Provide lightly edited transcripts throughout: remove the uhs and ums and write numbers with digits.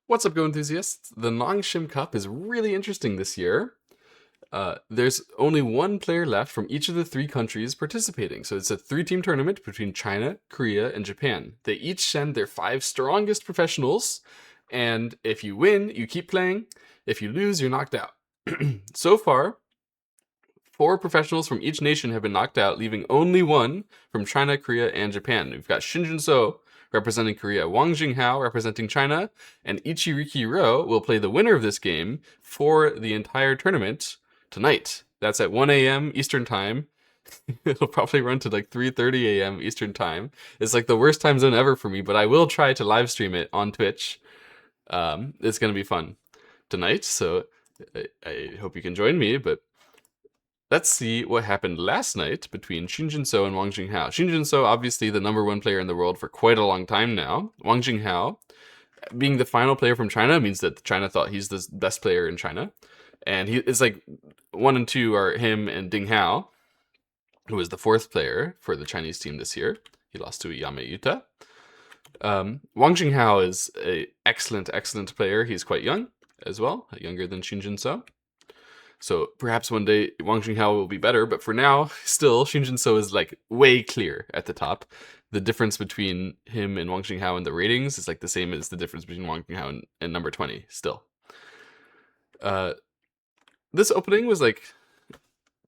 What's up, Go enthusiasts? The Nongshim Cup is really interesting this year. There's only one player left from each of the three countries participating, so it's a three-team tournament between China, Korea, and Japan. They each send their 5 strongest professionals, and if you win, you keep playing. If you lose, you're knocked out. So far, 4 professionals from each nation have been knocked out, leaving only one from China, Korea, and Japan. We've got Shin representing Korea, Wang Jinghao representing China, and Ichiriki Ro will play the winner of this game for the entire tournament tonight. That's at 1 a.m. Eastern Time. It'll probably run to like 3:30 a.m. Eastern Time. It's like the worst time zone ever for me, but I will try to live stream it on Twitch. It's going to be fun tonight, so I hope you can join me, but let's see what happened last night between Shin and Wang Jinghao. Shin obviously the #1 player in the world for quite a long time now. Wang Jinghao, being the final player from China, means that China thought he's the best player in China. And it's like 1 and 2 are him and Ding Hao, who was the 4th player for the Chinese team this year. He lost to Yame Yuta. Wang Jinghao is an excellent player. He's quite young as well, younger than Shin So perhaps one day Wang Jinghao will be better, but for now, still, Shin is like way clear at the top. The difference between him and Wang Jinghao in the ratings is like the same as the difference between Wang Jinghao and number 20 still. This opening was like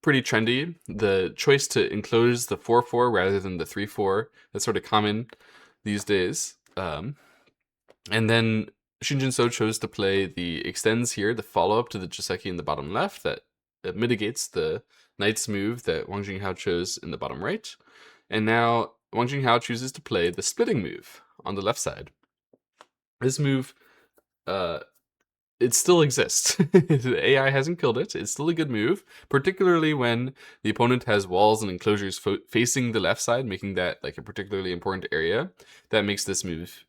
pretty trendy. The choice to enclose the 4-4 rather than the 3-4, that's sort of common these days. And then Shin chose to play the extends here, the follow-up to the Joseki in the bottom left that mitigates the knight's move that Wang Jinghao chose in the bottom right. And now Wang Jinghao chooses to play the splitting move on the left side. This move, it still exists. The AI hasn't killed it. It's still a good move, particularly when the opponent has walls and enclosures facing the left side, making that like a particularly important area. That makes this move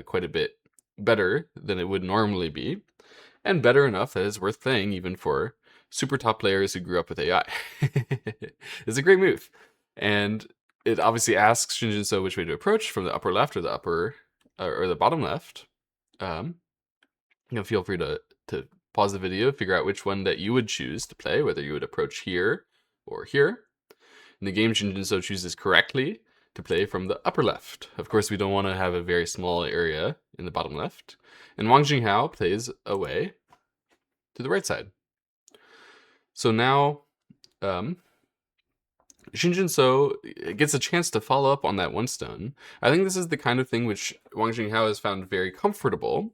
quite a bit better than it would normally be, and better enough that it's worth playing even for super top players who grew up with AI. It's a great move, and it obviously asks Shin which way to approach, from the upper left or the upper or the bottom left. Feel free to pause the video, figure out which one that you would choose to play, whether you would approach here or here. In the game, Shin chooses correctly to play from the upper left. Of course, we don't want to have a very small area in the bottom left. And Wang Jinghao plays away to the right side. So now Shin gets a chance to follow up on that one stone. I think this is the kind of thing which Wang Jinghao has found very comfortable.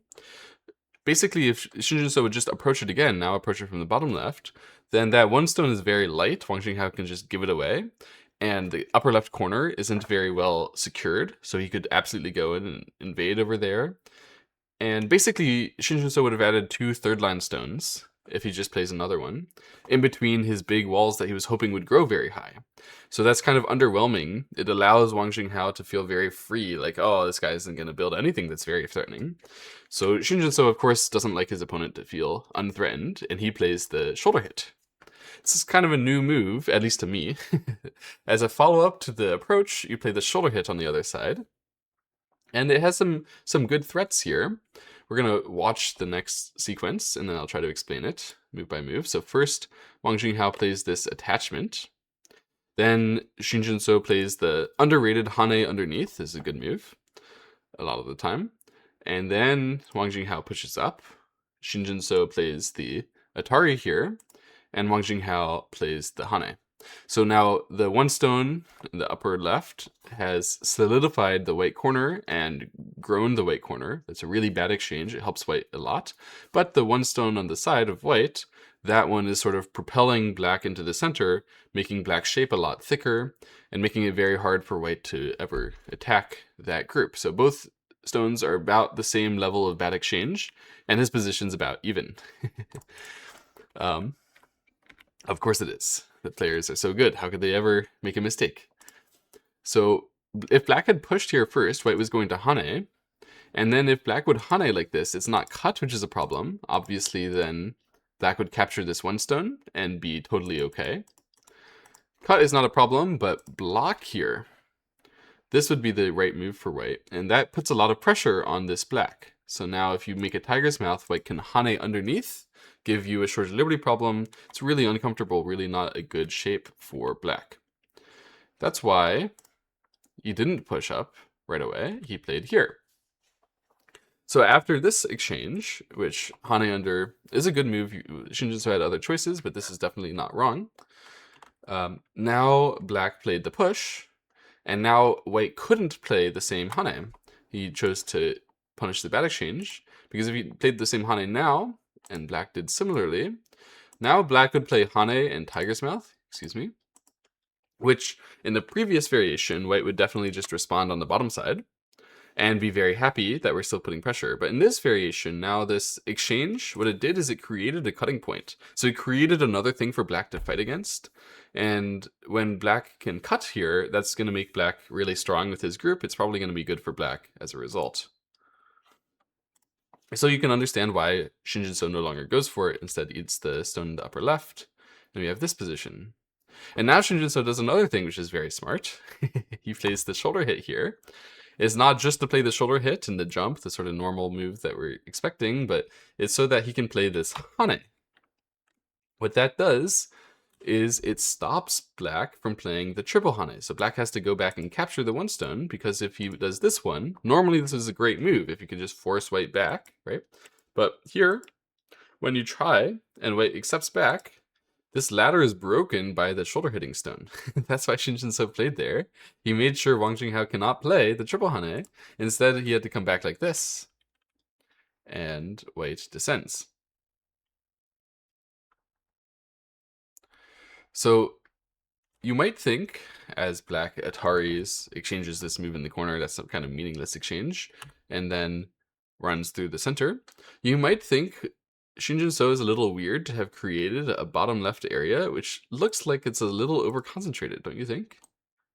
Basically, if Shin would just approach it again, now approach it from the bottom left, then that one stone is very light. Wang Jinghao can just give it away. And the upper left corner isn't very well secured, so he could absolutely go in and invade over there. And basically, Shin would have added 2 third-line stones, if he just plays another one, in between his big walls that he was hoping would grow very high. So that's kind of underwhelming. It allows Wang Jinghao to feel very free, like, oh, this guy isn't going to build anything that's very threatening. So Shin of course, doesn't like his opponent to feel unthreatened, and he plays the shoulder hit. This is kind of a new move, at least to me. As a follow-up to the approach, you play the shoulder hit on the other side. And it has some good threats here. We're going to watch the next sequence, and then I'll try to explain it move by move. So first, Wang Jinghao plays this attachment. Then Shin plays the underrated Hane underneath. This is a good move a lot of the time. And then Wang Jinghao pushes up. Shin plays the Atari here, and Wang Jinghao plays the Hane. So now the one stone in the upper left has solidified the white corner and grown the white corner. That's a really bad exchange. It helps white a lot. But the one stone on the side of white, that one is sort of propelling black into the center, making black's shape a lot thicker and making it very hard for white to ever attack that group. So both stones are about the same level of bad exchange, and his position's about even. Of course it is. The players are so good. How could they ever make a mistake? So if black had pushed here first, white was going to Hane. And then if black would Hane like this, it's not cut, which is a problem. Obviously, then black would capture this one stone and be totally okay. Cut is not a problem, but block here. This would be the right move for white. And that puts a lot of pressure on this black. So now if you make a tiger's mouth, white can hane underneath, give you a short liberty problem. It's really uncomfortable, really not a good shape for black. That's why he didn't push up right away. He played here. So after this exchange, which hane under is a good move, Shinjinso had other choices, but this is definitely not wrong. Now black played the push, and now white couldn't play the same hane. He chose to punish the bad exchange, because if he played the same hane now, and black did similarly, now black could play hane and tiger's mouth, which in the previous variation, white would definitely just respond on the bottom side and be very happy that we're still putting pressure. But in this variation, now this exchange, what it did is it created a cutting point. So it created another thing for black to fight against. And when black can cut here, that's going to make black really strong with his group. It's probably going to be good for black as a result. So you can understand why Shinjinso no longer goes for it, instead eats the stone in the upper left. And we have this position. And now Shinjinso does another thing which is very smart. He plays the shoulder hit here. It's not just to play the shoulder hit and the jump, the sort of normal move that we're expecting, but it's so that he can play this hane. What that does is it stops black from playing the triple hane. So black has to go back and capture the one stone, because if he does this one, normally this is a great move if you can just force white back, right? But here, when you try and white accepts back, this ladder is broken by the shoulder hitting stone. That's why Shinjinso played there. He made sure Wang Jinghao cannot play the triple hane. Instead, he had to come back like this. And white descends. So you might think, as black Ataris exchanges this move in the corner, that's some kind of meaningless exchange, and then runs through the center, you might think Shinjinso is a little weird to have created a bottom left area, which looks like it's a little over-concentrated, don't you think?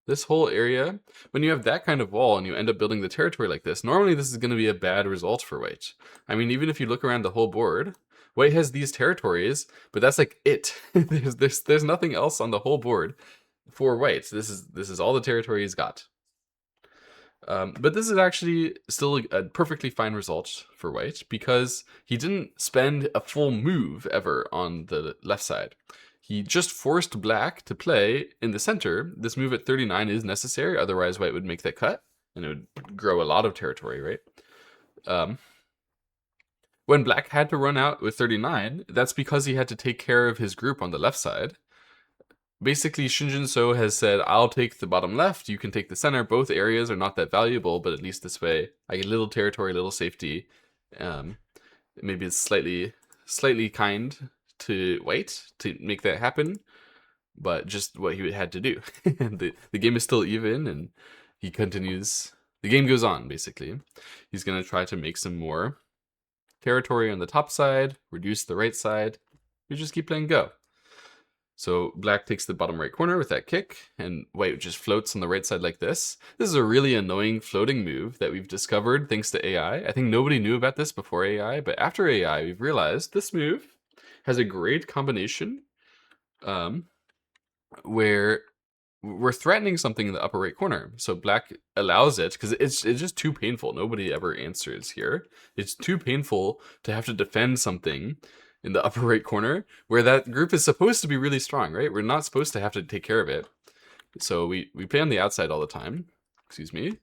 This whole area, when you have that kind of wall and you end up building the territory like this, normally this is going to be a bad result for white. I mean, even if you look around the whole board, white has these territories, but that's like it. there's nothing else on the whole board for white. This is all the territory he's got. But this is actually still a perfectly fine result for white, because he didn't spend a full move ever on the left side. He just forced black to play in the center. This move at 39 is necessary, otherwise white would make that cut, and it would grow a lot of territory, right? When black had to run out with 39, that's because he had to take care of his group on the left side. Basically, Shinjinso has said, I'll take the bottom left, you can take the center. Both areas are not that valuable, but at least this way I get little territory, little safety. Maybe it's slightly kind to white to make that happen, but just what he had to do. The game is still even, and he continues. The game goes on, basically. He's going to try to make some more territory on the top side, reduce the right side. We just keep playing go. So black takes the bottom right corner with that kick, and white just floats on the right side like this. This is a really annoying floating move that we've discovered thanks to AI. I think nobody knew about this before AI, but after AI, we've realized this move has a great combination where we're threatening something in the upper right corner. So black allows it, because it's just too painful. Nobody ever answers here. It's too painful to have to defend something in the upper right corner, where that group is supposed to be really strong, right? We're not supposed to have to take care of it. So we play on the outside all the time. Excuse me.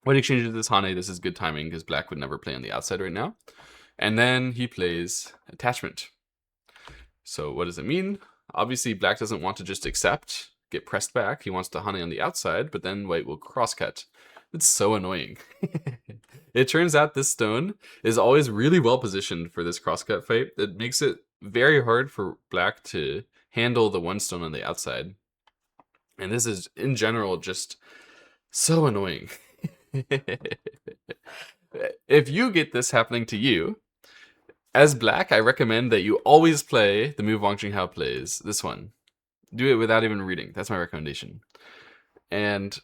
White exchanges this hane. This is good timing, because black would never play on the outside right now. And then he plays attachment. So what does it mean? Obviously, black doesn't want to just accept, get pressed back. He wants to hane on the outside, but then white will crosscut. It's so annoying. It turns out this stone is always really well positioned for this crosscut fight. It makes it very hard for black to handle the one stone on the outside. And this is, in general, just so annoying. If you get this happening to you, as black, I recommend that you always play the move Wang Jinghao plays, this one. Do it without even reading. That's my recommendation. And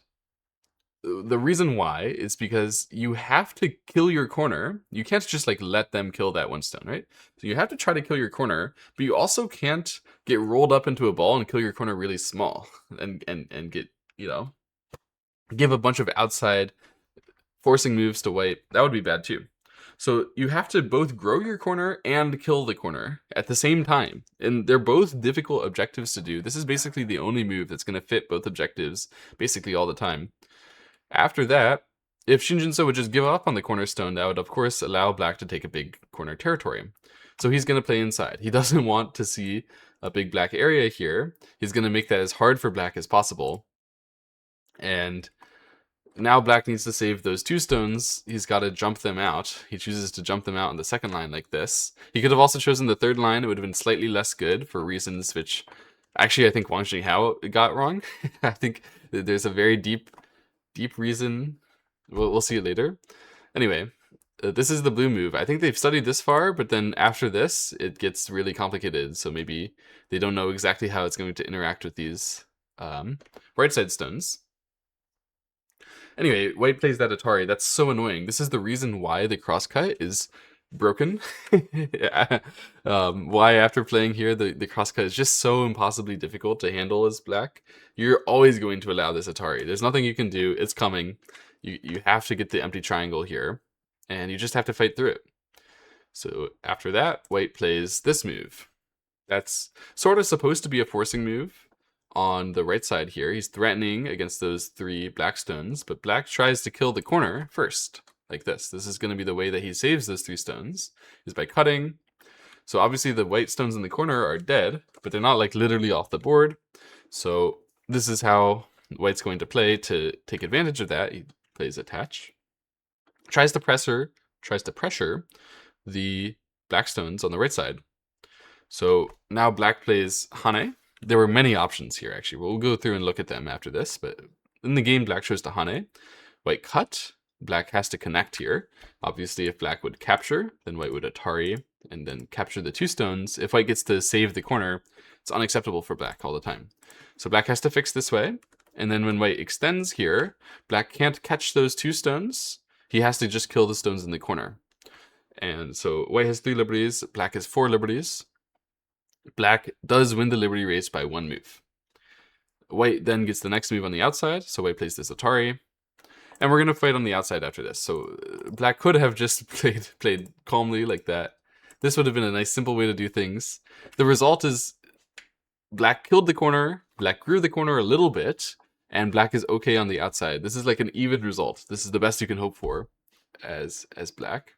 the reason why is because you have to kill your corner. You can't just like let them kill that one stone, right? So you have to try to kill your corner, but you also can't get rolled up into a ball and kill your corner really small and get, give a bunch of outside forcing moves to white, that would be bad too. So you have to both grow your corner and kill the corner at the same time. And they're both difficult objectives to do. This is basically the only move that's going to fit both objectives basically all the time. After that, if Shin would just give up on the cornerstone, that would of course allow black to take a big corner territory. So he's going to play inside. He doesn't want to see a big black area here. He's going to make that as hard for black as possible. And now black needs to save those 2 stones. He's got to jump them out. He chooses to jump them out on the second line like this. He could have also chosen the third line. It would have been slightly less good for reasons which actually I think Wang Xinghao got wrong. I think there's a very deep reason. We'll see it later. Anyway, this is the blue move. I think they've studied this far, but then after this, it gets really complicated. So maybe they don't know exactly how it's going to interact with these right side stones. Anyway, white plays that Atari. That's so annoying. This is the reason why the crosscut is broken. Why after playing here, the crosscut is just so impossibly difficult to handle as black. You're always going to allow this Atari. There's nothing you can do. It's coming. You have to get the empty triangle here, and you just have to fight through it. So after that, white plays this move. That's sort of supposed to be a forcing move. On the right side here, he's threatening against those 3 black stones, but black tries to kill the corner first, like this. This is going to be the way that he saves those 3 stones, is by cutting. So obviously the white stones in the corner are dead, but they're not like literally off the board. So this is how white's going to play to take advantage of that. He plays attach, tries to pressure the black stones on the right side. So now black plays Hane. There were many options here, actually. We'll go through and look at them after this, but in the game, black chose to Hane. White cut. Black has to connect here. Obviously, if black would capture, then white would Atari, and then capture the 2 stones. If white gets to save the corner, it's unacceptable for black all the time. So black has to fix this way, and then when white extends here, black can't catch those 2 stones. He has to just kill the stones in the corner. And so white has 3 liberties, black has 4 liberties. Black does win the liberty race by 1 move. White then gets the next move on the outside, so white plays this Atari. And we're going to fight on the outside after this. So black could have just played calmly like that. This would have been a nice simple way to do things. The result is black killed the corner, black grew the corner a little bit, and black is okay on the outside. This is like an even result. This is the best you can hope for as black.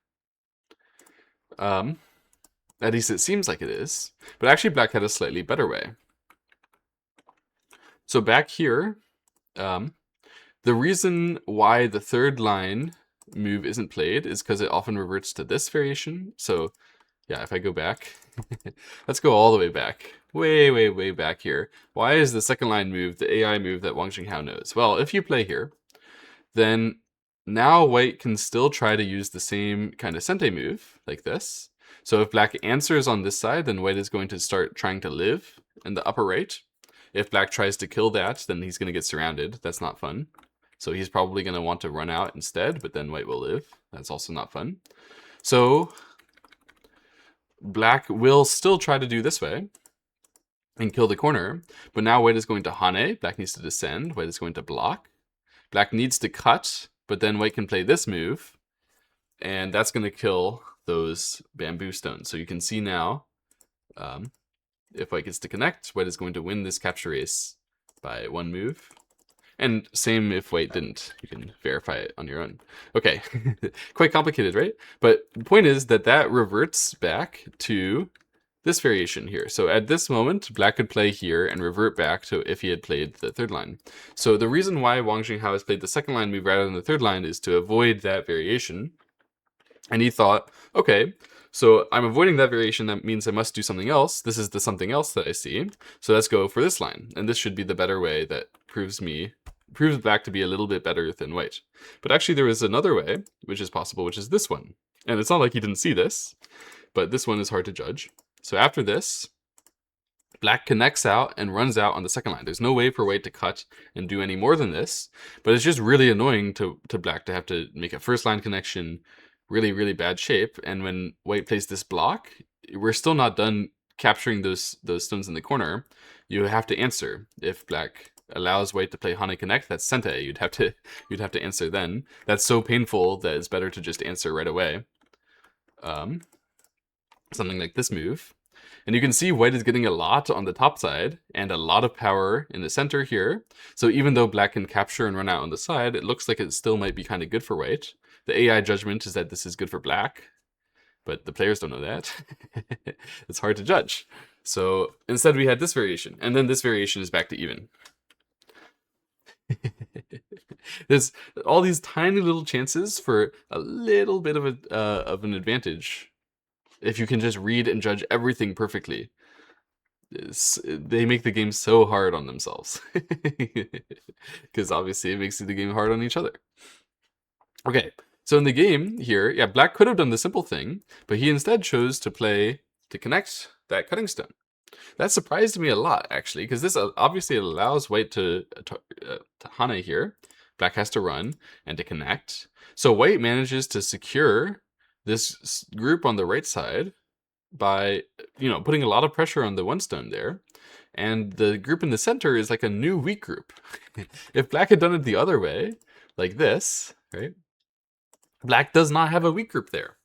At least it seems like it is. But actually black had a slightly better way. So back here, the reason why the third line move isn't played is because it often reverts to this variation. So yeah, if I go back, let's go all the way back. Way back here. Why is the second line move the AI move that Wang Xinghao knows? Well, if you play here, then now white can still try to use the same kind of sente move, like this. So if black answers on this side, then white is going to start trying to live in the upper right. If black tries to kill that, then he's going to get surrounded. That's not fun. So he's probably going to want to run out instead, but then white will live. That's also not fun. So black will still try to do this way and kill the corner, but now white is going to Hane. Black needs to descend. White is going to block. Black needs to cut, but then white can play this move, and that's going to kill those bamboo stones. So you can see now, if white gets to connect, white is going to win this capture race by 1 move. And same if white didn't. You can verify it on your own. Okay, quite complicated, right? But the point is that that reverts back to this variation here. So at this moment, black could play here and revert back to if he had played the third line. So the reason why Wang Xinghao has played the second line move rather than the third line is to avoid that variation. And he thought, okay, so I'm avoiding that variation. That means I must do something else. This is the something else that I see. So let's go for this line. And this should be the better way that proves black to be a little bit better than white. But actually there is another way, which is possible, which is this one. And it's not like he didn't see this, but this one is hard to judge. So after this, black connects out and runs out on the second line. There's no way for white to cut and do any more than this, but it's just really annoying to black to have to make a first line connection, really bad shape. And when white plays this block, we're still not done capturing those stones in the corner. You have to answer if black allows white to play Hane Connect, that's Sente. You'd have to answer then. That's so painful that it's better to just answer right away. Something like this move. And you can see white is getting a lot on the top side and a lot of power in the center here. So even though black can capture and run out on the side, it looks like it still might be kind of good for white. The AI judgment is that this is good for black, but the players don't know that. It's hard to judge. So instead we had this variation, and then this variation is back to even. There's all these tiny little chances for a little bit of an advantage if you can just read and judge everything perfectly. They make the game so hard on themselves. Because obviously it makes the game hard on each other. Okay, so in the game here, yeah, black could have done the simple thing, but he instead chose to connect that cutting stone. That surprised me a lot, actually, because this obviously allows white to Hane here. Black has to run and to connect. So white manages to secure this group on the right side by, putting a lot of pressure on the one stone there. And the group in the center is like a new weak group. If black had done it the other way, like this, right? Black does not have a weak group there.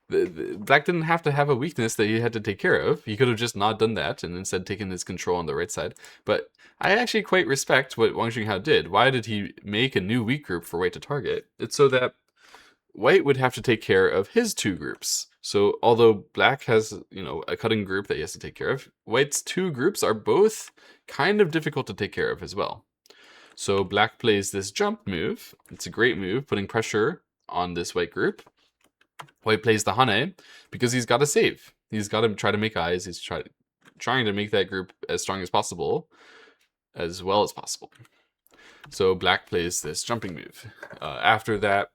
Black didn't have to have a weakness that he had to take care of. He could have just not done that and instead taken his control on the right side. But I actually quite respect what Wang Xinghao did. Why did he make a new weak group for white to target? It's so that white would have to take care of his two groups. So although black has, a cutting group that he has to take care of, white's two groups are both kind of difficult to take care of as well. So black plays this jump move. It's a great move, putting pressure on this white group. White plays the Hane because he's got to save. He's got to try to make eyes. He's trying to make that group as strong as possible, as well as possible. So black plays this jumping move. After that,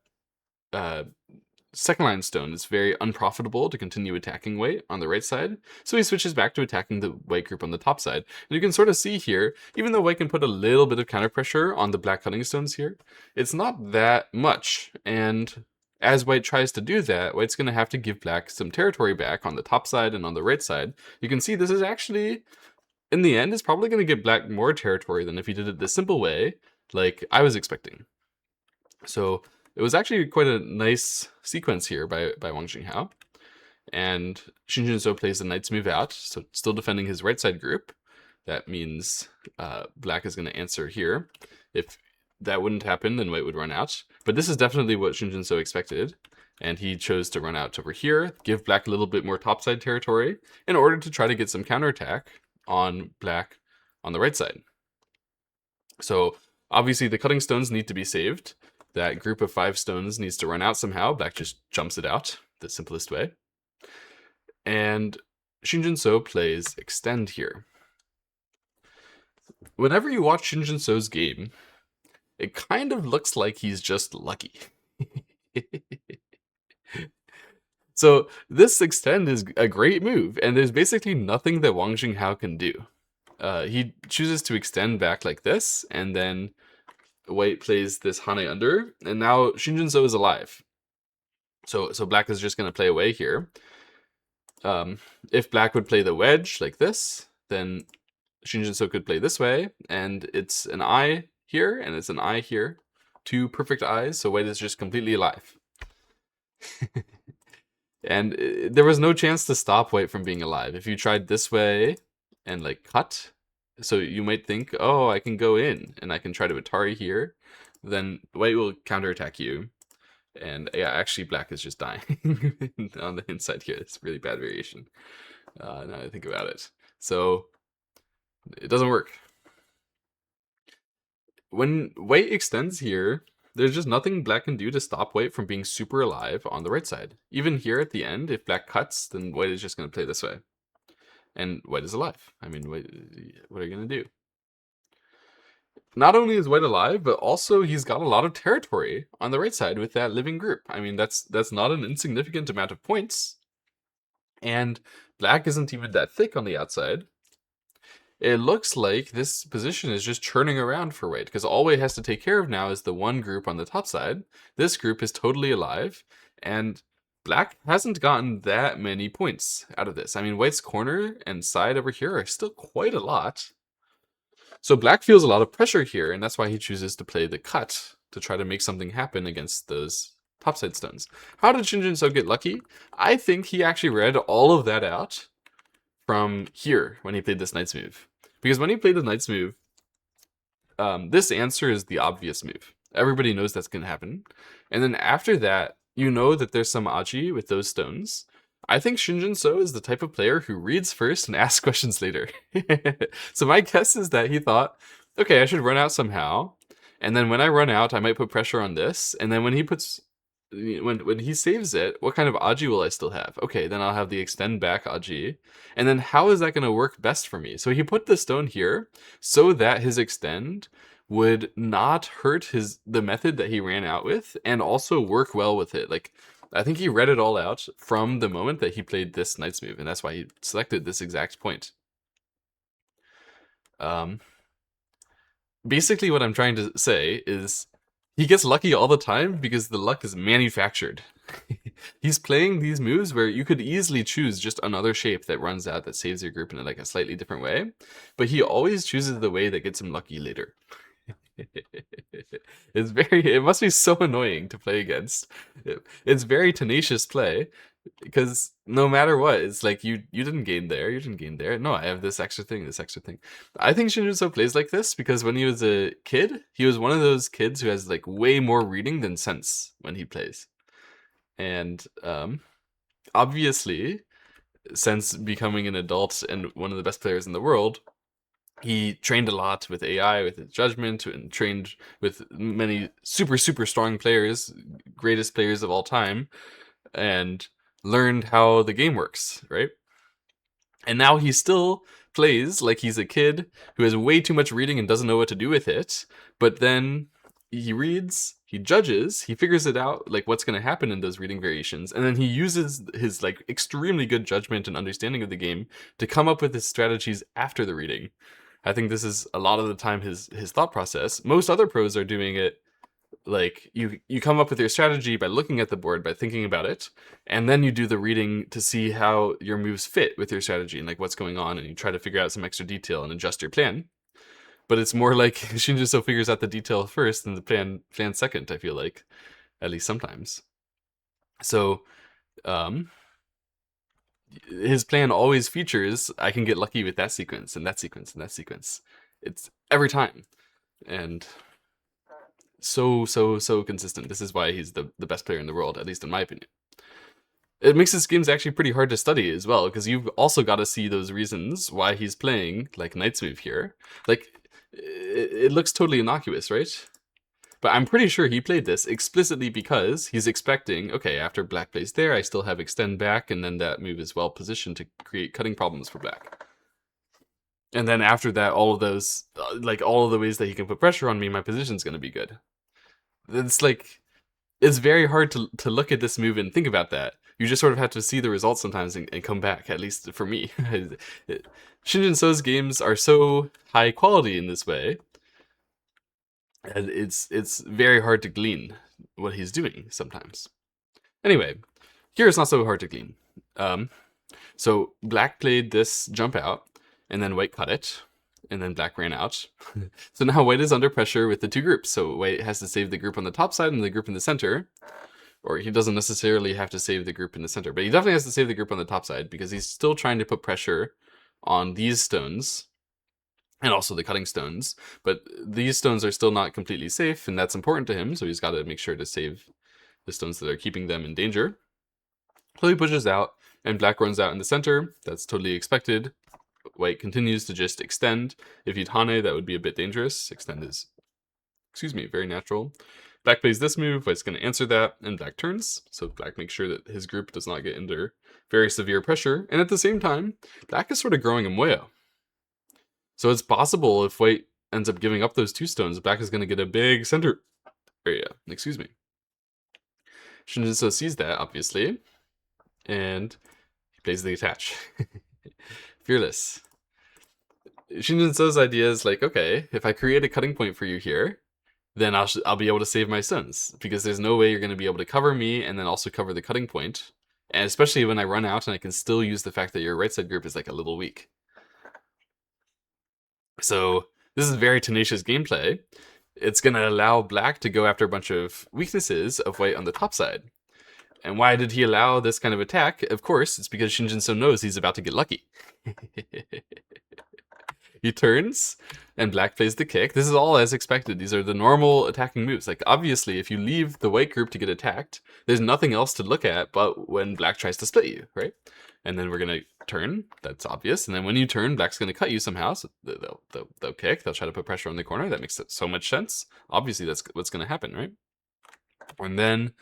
second line stone is very unprofitable to continue attacking white on the right side, so he switches back to attacking the white group on the top side. And you can sort of see here, even though white can put a little bit of counter pressure on the black cutting stones here, it's not that much. And as white tries to do that, white's going to have to give black some territory back on the top side and on the right side. You can see this is actually, in the end, is probably going to give black more territory than if he did it the simple way, like I was expecting. So it was actually quite a nice sequence here by Wang Xinghao. And Shin Jinso plays the knight's move out, so still defending his right side group. That means black is going to answer here. If that wouldn't happen, then white would run out. But this is definitely what Shin Jinso expected. And he chose to run out over here, give black a little bit more topside territory, in order to try to get some counterattack on black on the right side. So obviously the cutting stones need to be saved. That group of 5 stones needs to run out somehow. Black just jumps it out the simplest way. And Shin Jinso plays extend here. Whenever you watch Shin Jinso's game, it kind of looks like he's just lucky. So this extend is a great move, and there's basically nothing that Wang Xinghao can do. He chooses to extend back like this, and then white plays this Hane under, and now Shin Jinso is alive. So black is just going to play away here. If black would play the wedge like this, then Shin Jinso could play this way, and it's an eye here, and it's an eye here. 2 perfect eyes, so white is just completely alive. And there was no chance to stop white from being alive. If you tried this way and like cut, so you might think, oh, I can go in and I can try to Atari here, then white will counterattack you. And yeah, actually black is just dying on the inside here. It's a really bad variation, now that I think about it. So it doesn't work. When white extends here, there's just nothing black can do to stop white from being super alive on the right side. Even here at the end, if black cuts, then white is just going to play this way. And white is alive. I mean, what are you going to do? Not only is white alive, but also he's got a lot of territory on the right side with that living group. I mean, that's not an insignificant amount of points. And black isn't even that thick on the outside. It looks like this position is just churning around for white, because all white has to take care of now is the one group on the top side. This group is totally alive, and black hasn't gotten that many points out of this. I mean, white's corner and side over here are still quite a lot. So black feels a lot of pressure here, and that's why he chooses to play the cut to try to make something happen against those topside stones. How did Shin Jin-so get lucky? I think he actually read all of that out from here when he played this knight's move. Because when he played the knight's move, this answer is the obvious move. Everybody knows that's going to happen. And then after that, you know that there's some aji with those stones. I think Shin Jin-so is the type of player who reads first and asks questions later. So my guess is that he thought, okay, I should run out somehow. And then when I run out, I might put pressure on this. And then when he puts, when he saves it, what kind of aji will I still have? Okay, then I'll have the extend back aji. And then how is that going to work best for me? So he put the stone here so that his extend would not hurt the method that he ran out with, and also work well with it. Like, I think he read it all out from the moment that he played this knight's move, and that's why he selected this exact point. Basically what I'm trying to say is he gets lucky all the time because the luck is manufactured. He's playing these moves where you could easily choose just another shape that runs out that saves your group in like a slightly different way, but he always chooses the way that gets him lucky later. It must be so annoying to play against. It's very tenacious play, because no matter what, it's like you didn't gain there, you didn't gain there. No, I have this extra thing, this extra thing. I think Shin Jin-so plays like this because when he was a kid, he was one of those kids who has like way more reading than sense when he plays. And obviously, since becoming an adult and one of the best players in the world, he trained a lot with AI, with his judgment, and trained with many super strong players, greatest players of all time, and learned how the game works, right? And now he still plays like he's a kid who has way too much reading and doesn't know what to do with it, but then he reads, he judges, he figures it out, like what's going to happen in those reading variations, and then he uses his like extremely good judgment and understanding of the game to come up with his strategies after the reading. I think this is a lot of the time his thought process. Most other pros are doing it like you come up with your strategy by looking at the board, by thinking about it, and then you do the reading to see how your moves fit with your strategy and like what's going on, and you try to figure out some extra detail and adjust your plan. But it's more like Shin Jin-so figures out the detail first and the plan second, I feel like, at least sometimes. So his plan always features I can get lucky with that sequence and that sequence and that sequence. It's every time. And so consistent. This is why he's the best player in the world, at least in my opinion. It makes his games actually pretty hard to study as well, because you've also got to see those reasons why he's playing like knight's move here. Like, it looks totally innocuous, right? But I'm pretty sure he played this explicitly because he's expecting, okay, after black plays there, I still have extend back, and then that move is well positioned to create cutting problems for black. And then after that, all of those, like all of the ways that he can put pressure on me, my position's going to be good. It's like, it's very hard to look at this move and think about that. You just sort of have to see the results sometimes and come back, at least for me. Shin Jin-so's games are so high quality in this way, and it's very hard to glean what he's doing sometimes. Anyway, here it's not so hard to glean. So black played this jump out, and then white cut it, and then black ran out. So now white is under pressure with the two groups. So white has to save the group on the top side and the group in the center. Or he doesn't necessarily have to save the group in the center, but he definitely has to save the group on the top side because he's still trying to put pressure on these stones and also the cutting stones. But these stones are still not completely safe, and that's important to him, so he's got to make sure to save the stones that are keeping them in danger. So he pushes out, and black runs out in the center. That's totally expected. White continues to just extend. If he'd hane, that would be a bit dangerous. Extend is, very natural. Black plays this move, white's going to answer that, and black turns. So black makes sure that his group does not get under very severe pressure. And at the same time, black is sort of growing a moya. So it's possible if white ends up giving up those two stones, black is going to get a big center area. Shin Jin-so sees that, obviously, and he plays the attach. Fearless. Shin Jin-so's idea is like, okay, if I create a cutting point for you here, then I'll be able to save my stones, because there's no way you're going to be able to cover me and then also cover the cutting point. And especially when I run out and I can still use the fact that your right side group is like a little weak. So This is very tenacious gameplay. It's going to allow black to go after a bunch of weaknesses of white on the top side. And why did he allow this kind of attack? Of course, it's because Shin Jin-so knows he's about to get lucky. He turns, and black plays the kick. This is all as expected. These are the normal attacking moves. Like, obviously, if you leave the white group to get attacked, there's nothing else to look at but when black tries to split you, right? And then we're going to turn. That's obvious. And then when you turn, black's going to cut you somehow. So they'll kick. They'll try to put pressure on the corner. That makes so much sense. Obviously, that's what's going to happen, right? And then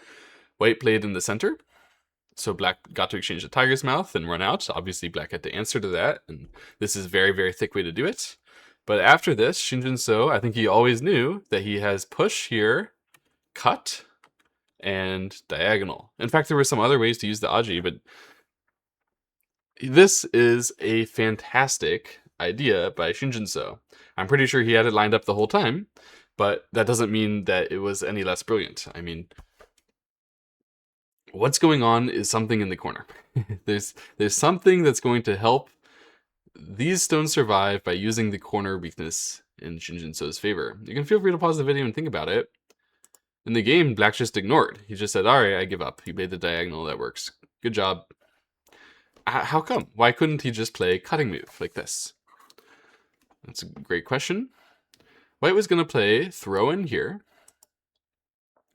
white played in the center. So black got to exchange the tiger's mouth and run out. Obviously, black had to answer to that, and this is a very, very thick way to do it. But after this, Shin Jin-so, I think he always knew that he has push here, cut, and diagonal. In fact, there were some other ways to use the aji, but this is a fantastic idea by Shin Jin-so. I'm pretty sure he had it lined up the whole time, but that doesn't mean that it was any less brilliant. I mean, what's going on is something in the corner. there's something that's going to help these stones survive by using the corner weakness in Shin Jin-so's favor. You can feel free to pause the video and think about it. In the game, black just ignored. He just said, alright, I give up. He made the diagonal, that works. Good job. How come? Why couldn't he just play cutting move like this? That's a great question. White was going to play throw in here.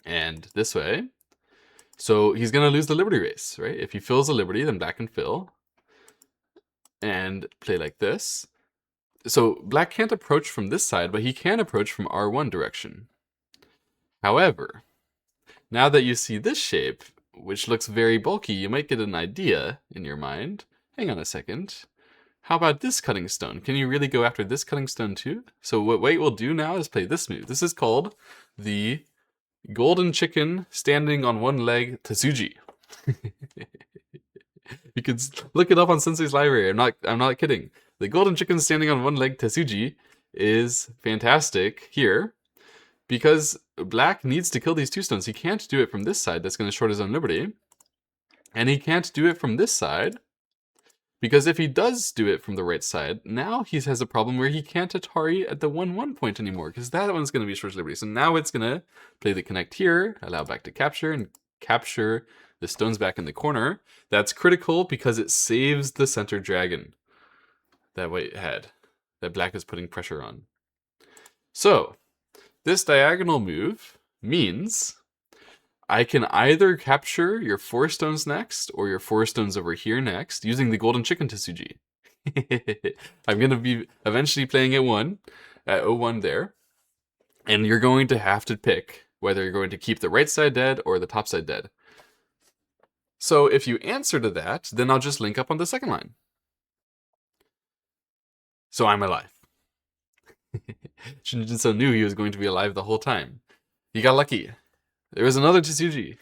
And this way. So he's going to lose the liberty race, right? If he fills a liberty, then black can fill. And play like this. So black can't approach from this side, but he can approach from R1 direction. However, now that you see this shape, which looks very bulky, you might get an idea in your mind. Hang on a second. How about this cutting stone? Can you really go after this cutting stone too? So what white will do now is play this move. This is called the golden chicken standing on one leg Tetsuji. You can look it up on Sensei's library. I'm not kidding. The golden chicken standing on one leg Tetsuji is fantastic here because black needs to kill these two stones. He can't do it from this side. That's going to short his own liberty. And he can't do it from this side because if he does do it from the right side, now he has a problem where he can't Atari at the 1-1 point anymore because that one's going to be short liberty. So now it's going to play the connect here, allow black to capture and capture the stones back in the corner. That's critical because it saves the center dragon that white had, that black is putting pressure on. So this diagonal move means I can either capture your 4 stones next or your 4 stones over here next using the golden chicken Tetsuji. I'm going to be eventually playing at 0-1 there. And you're going to have to pick whether you're going to keep the right side dead or the top side dead. So if you answer to that, then I'll just link up on the second line. So I'm alive. Shin Jin-so knew he was going to be alive the whole time. He got lucky. There was another Tetsuji.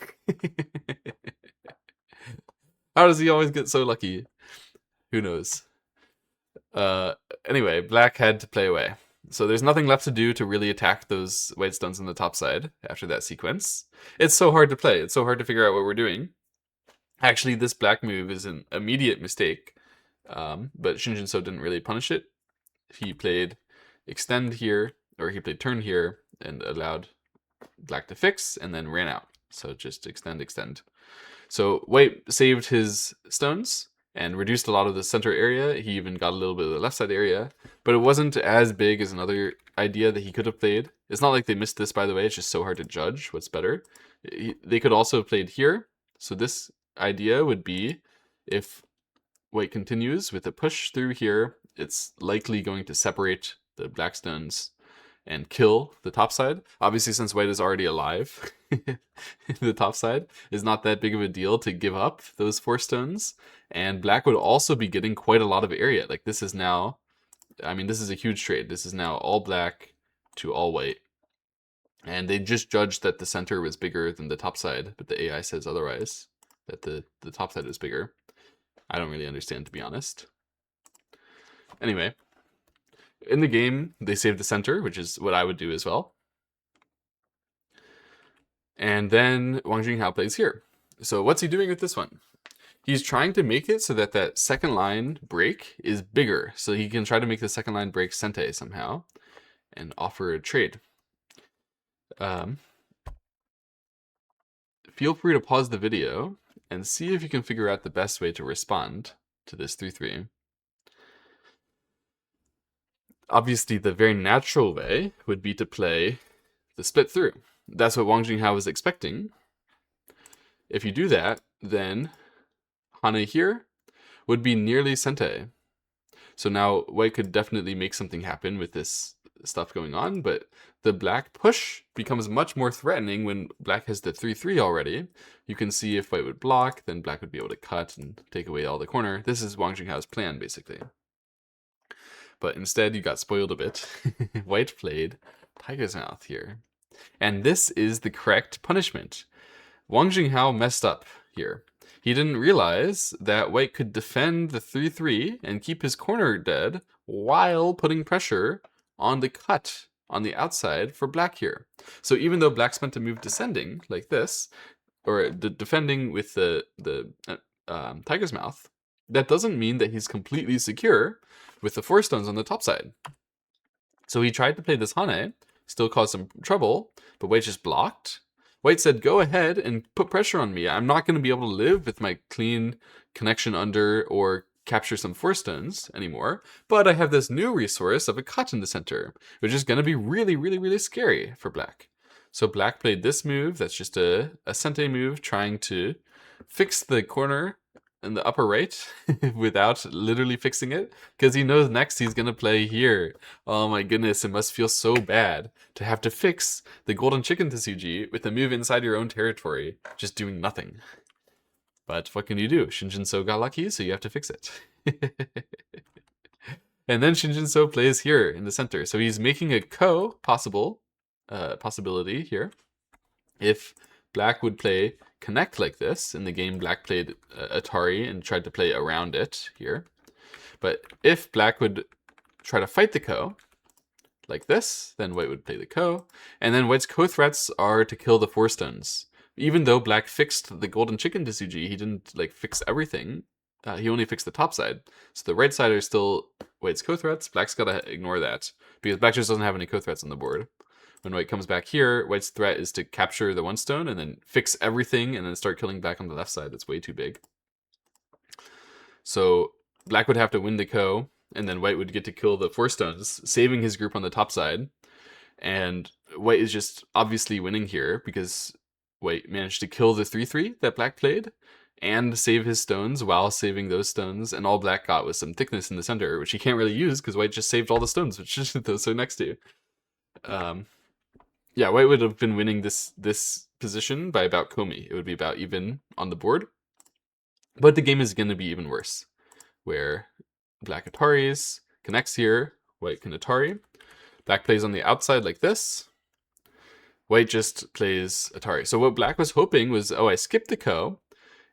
How does he always get so lucky? Who knows? Anyway, black had to play away. So there's nothing left to do to really attack those white stones on the top side after that sequence. It's so hard to play. It's so hard to figure out what we're doing. Actually, this black move is an immediate mistake, but Shin Jin-so didn't really punish it. He played extend here, or he played turn here, and allowed black to fix, and then ran out. So just extend, extend. So white saved his stones and reduced a lot of the center area. He even got a little bit of the left side area, but it wasn't as big as another idea that he could have played. It's not like they missed this, by the way. It's just so hard to judge what's better. They could also have played here. So this idea would be if white continues with a push through here, it's likely going to separate the black stones and kill the top side. Obviously, since white is already alive, the top side is not that big of a deal to give up those 4 stones. And black would also be getting quite a lot of area. Like this is now, I mean, this is a huge trade. This is now all black to all white. And they just judged that the center was bigger than the top side, but the AI says otherwise, that the top side is bigger. I don't really understand, to be honest. Anyway, in the game, they saved the center, which is what I would do as well. And then Wang Jinghao plays here. So what's he doing with this one? He's trying to make it so that that second line break is bigger. So he can try to make the second line break sente somehow. and offer a trade. Feel free to pause the video and see if you can figure out the best way to respond to this 3-3. Obviously, the very natural way would be to play the split through. That's what Wang Jinghao was expecting. If you do that, then Hane here would be nearly Sente. So now white could definitely make something happen with this stuff going on, but the black push becomes much more threatening when black has the 3-3 already. You can see if white would block, then black would be able to cut and take away all the corner. This is Wang Jinghao's plan, basically. But instead, you got spoiled a bit. White played Tiger's Mouth here. And this is the correct punishment. Wang Jinghao messed up here. He didn't realize that white could defend the 3-3 and keep his corner dead while putting pressure on the cut on the outside for black here. So even though black spent a move descending like this, or defending with the Tiger's Mouth, that doesn't mean that he's completely secure with the 4 stones on the top side. So he tried to play this Hane, still caused some trouble, but white just blocked. White said, go ahead and put pressure on me. I'm not going to be able to live with my clean connection under or capture some 4 stones anymore, but I have this new resource of a cut in the center, which is going to be really, really, really scary for black. So black played this move. That's just a Sente move trying to fix the corner in the upper right without literally fixing it, because he knows next he's going to play here. Oh my goodness, it must feel so bad to have to fix the golden chicken Tsuji with a move inside your own territory, just doing nothing. But what can you do? Shinjinso got lucky, so you have to fix it. And then Shinjinso plays here in the center. So he's making a possibility here. If black would play connect like this, in the game black played Atari and tried to play around it here. But if black would try to fight the ko like this, then white would play the ko. And then white's ko threats are to kill the 4 stones. Even though black fixed the golden chicken Tsuji, he didn't like fix everything. He only fixed the top side. So the right side are still white's ko threats. Black's gotta ignore that because black just doesn't have any ko threats on the board. When white comes back here, white's threat is to capture the 1 stone and then fix everything and then start killing black on the left side. That's way too big. So black would have to win the ko, and then white would get to kill the 4 stones, saving his group on the top side. And white is just obviously winning here because white managed to kill the 3-3 that black played and save his stones while saving those stones. And all black got was some thickness in the center, which he can't really use because white just saved all the stones, which is those are next to you. Yeah, white would have been winning this position by about Komi. It would be about even on the board. But the game is going to be even worse, where black Ataris connects here, white can Atari. Black plays on the outside like this. White just plays Atari. So what black was hoping was, oh, I skip the ko,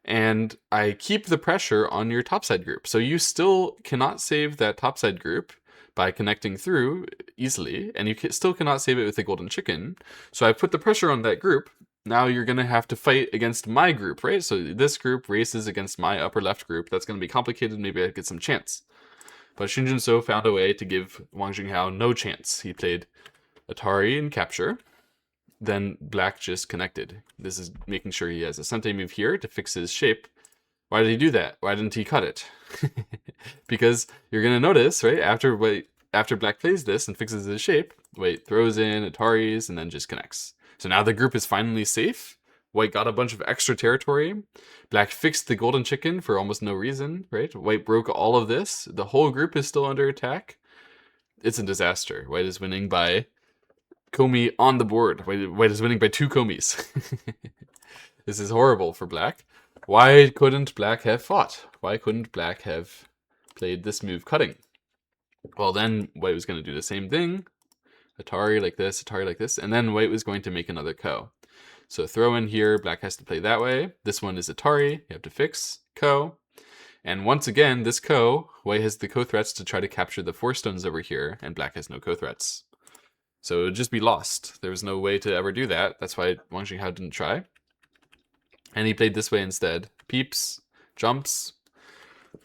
and I keep the pressure on your topside group. So you still cannot save that topside group by connecting through easily, and you still cannot save it with the golden chicken. So I put the pressure on that group. Now you're going to have to fight against my group, right? So this group races against my upper left group. That's going to be complicated. Maybe I get some chance. But Shinjinso found a way to give Wang Jinghao no chance. He played Atari and capture. Then black just connected. This is making sure he has a Sente move here to fix his shape. Why did he do that? Why didn't he cut it? Because you're going to notice, right, after black plays this and fixes his shape, white throws in Ataris and then just connects. So now the group is finally safe. White got a bunch of extra territory. Black fixed the golden chicken for almost no reason, right? White broke all of this. The whole group is still under attack. It's a disaster. White is winning by Komi on the board. White is winning by 2 Komis. This is horrible for black. Why couldn't black have fought? Why couldn't black have played this move cutting? Well, then white was going to do the same thing. Atari like this, and then white was going to make another ko. So throw in here, black has to play that way. This one is Atari, you have to fix ko. And once again, this ko, white has the ko threats to try to capture the 4 stones over here, and black has no ko threats. So it would just be lost. There was no way to ever do that. That's why Wang Jinghao didn't try. And he played this way instead. Peeps, jumps.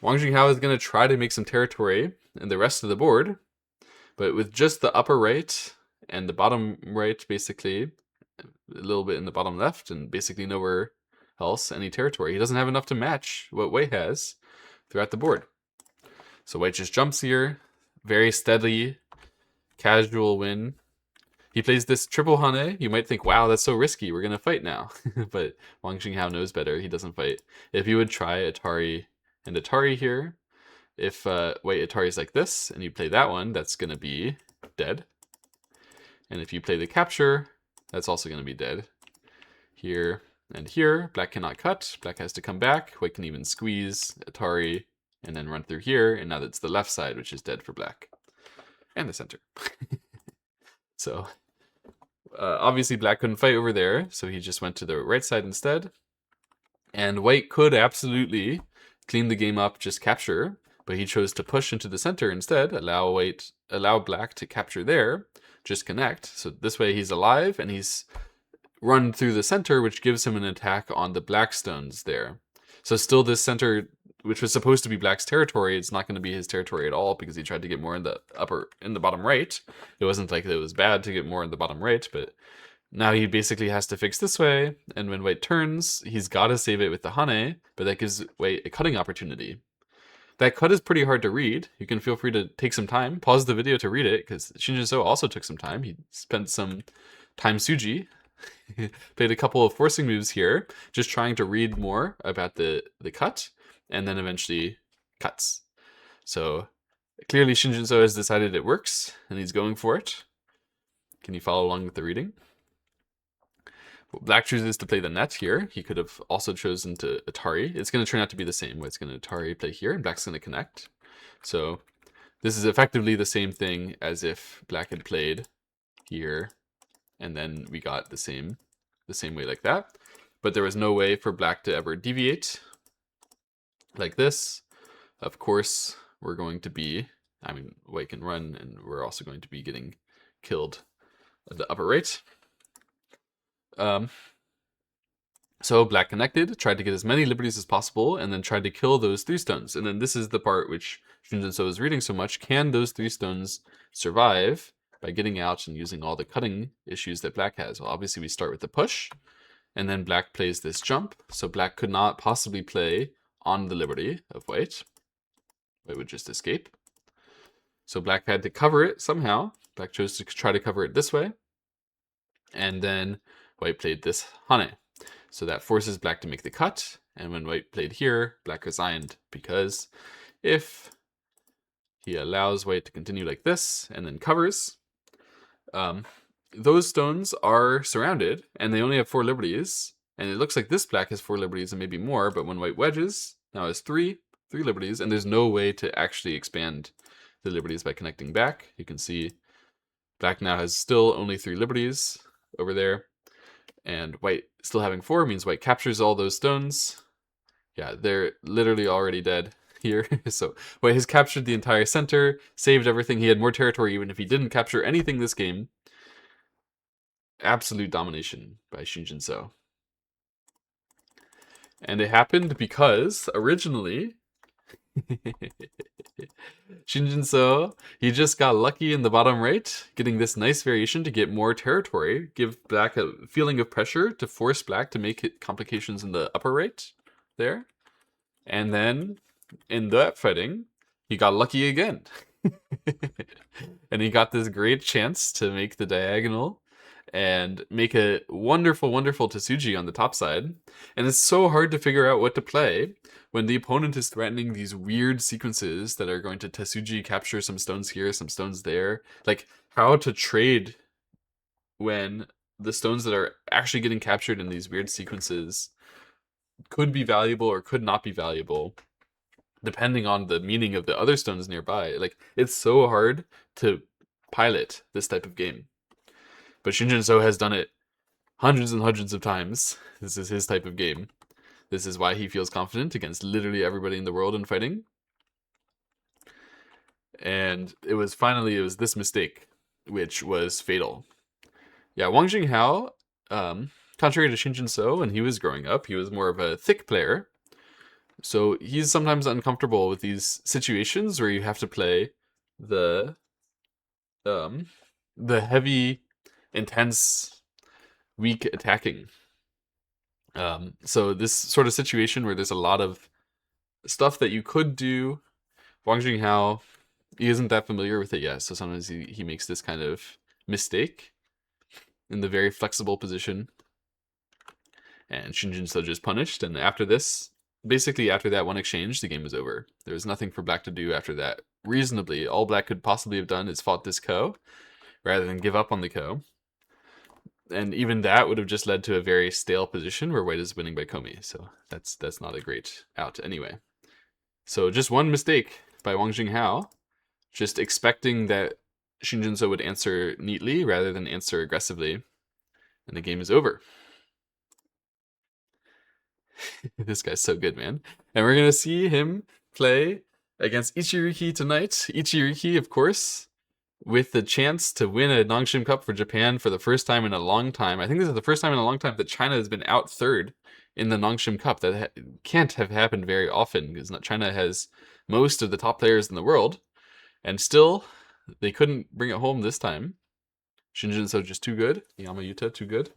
Wang Jinghao is going to try to make some territory in the rest of the board. But with just the upper right and the bottom right, basically, a little bit in the bottom left, and basically nowhere else, any territory, he doesn't have enough to match what white has throughout the board. So white just jumps here, very steady, casual win. He plays this triple hane. You might think, wow, that's so risky. We're going to fight now. But Wang Xinghao knows better. He doesn't fight. If you would try Atari and Atari here, if white Atari is like this, and you play that one, that's going to be dead. And if you play the capture, that's also going to be dead. Here and here, black cannot cut. Black has to come back. White can even squeeze Atari and then run through here. And now that's the left side, which is dead for black. And the center. So obviously black couldn't fight over there, so he just went to the right side instead. And white could absolutely clean the game up, just capture, but he chose to push into the center instead, allow black to capture there, just connect. So this way he's alive and he's run through the center, which gives him an attack on the black stones there. So still this center, which was supposed to be black's territory, it's not going to be his territory at all because he tried to get more in the bottom right. It wasn't like it was bad to get more in the bottom right, but now he basically has to fix this way, and when white turns, he's got to save it with the hane, but that gives white a cutting opportunity. That cut is pretty hard to read. You can feel free to take some time, pause the video to read it, because Shin also took some time. He spent some time Suji, played a couple of forcing moves here, just trying to read more about the cut, and then eventually cuts. So clearly Shin has decided it works, and he's going for it. Can you follow along with the reading? Black chooses to play the net here. He could have also chosen to Atari. It's going to turn out to be the same. It's going to Atari play here, and black's going to connect. So this is effectively the same thing as if black had played here, and then we got the same way like that. But there was no way for black to ever deviate like this. Of course, we're going to be, white can run, and we're also going to be getting killed at the upper right. So black connected, tried to get as many liberties as possible, and then tried to kill those 3 stones. And then this is the part which Shinjin-so is reading so much. Can those 3 stones survive by getting out and using all the cutting issues that black has? Well, obviously we start with the push, and then black plays this jump. So black could not possibly play on the liberty of white. White would just escape. So black had to cover it somehow. Black chose to try to cover it this way. And then white played this hane. So that forces black to make the cut. And when white played here, black resigned, because if he allows white to continue like this and then covers, those stones are surrounded and they only have 4 liberties. And it looks like this black has 4 liberties and maybe more, but when white wedges, now has 3 liberties, and there's no way to actually expand the liberties by connecting back. You can see black now has still only 3 liberties over there, and white still having 4 means white captures all those stones. Yeah, they're literally already dead here. So white has captured the entire center, saved everything. He had more territory even if he didn't capture anything this game. Absolute domination by Shinjin-so. And it happened because originally Shinjin-so, he just got lucky in the bottom right, getting this nice variation to get more territory, give black a feeling of pressure to force black to make it complications in the upper right there. And then in that fighting, he got lucky again. And he got this great chance to make the diagonal and make a wonderful, wonderful Tsuji on the top side. And it's so hard to figure out what to play when the opponent is threatening these weird sequences that are going to Tsuji capture some stones here, some stones there. Like, how to trade when the stones that are actually getting captured in these weird sequences could be valuable or could not be valuable, depending on the meaning of the other stones nearby. Like, it's so hard to pilot this type of game. But Shinjin-so has done it hundreds and hundreds of times. This is his type of game. This is why he feels confident against literally everybody in the world in fighting. And it was this mistake which was fatal. Yeah, Wang Xinghao, contrary to Shinjin-so, when he was growing up, he was more of a thick player. So he's sometimes uncomfortable with these situations where you have to play the the heavy, intense, weak attacking. So this sort of situation where there's a lot of stuff that you could do, Wang Jinghao, he isn't that familiar with it yet, so sometimes he makes this kind of mistake in the very flexible position. And Shin Jin-so just punished, and after this, basically after that one exchange, the game was over. There was nothing for Black to do after that. Reasonably, all Black could possibly have done is fought this ko, rather than give up on the ko. And even that would have just led to a very stale position where White is winning by komi, so that's not a great out anyway. So just one mistake by Wang Jinghao, just expecting that Shin Jin-so would answer neatly rather than answer aggressively, and the game is over. This guy's so good, man. And we're gonna see him play against Ichiriki tonight. Ichiriki, of course, with the chance to win a Nongshim Cup for Japan for the first time in a long time. I think this is the first time in a long time that China has been out third in the Nongshim Cup. That can't have happened very often, because China has most of the top players in the world, and still they couldn't bring it home this time. Shin Jin-so just too good. Yama Yuta too good.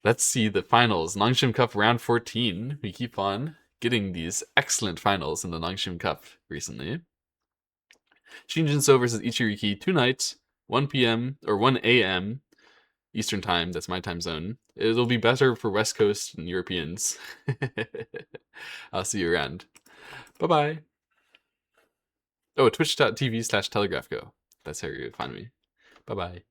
Let's see the finals. Nongshim Cup Round 14. We keep on getting these excellent finals in the Nongshim Cup recently. Shin Jin-so versus Ichiriki tonight, 1 p.m. or 1 a.m. Eastern Time. That's my time zone. It'll be better for West Coast and Europeans. I'll see you around. Bye-bye. Oh, twitch.tv/telegraphgo. That's how you find me. Bye-bye.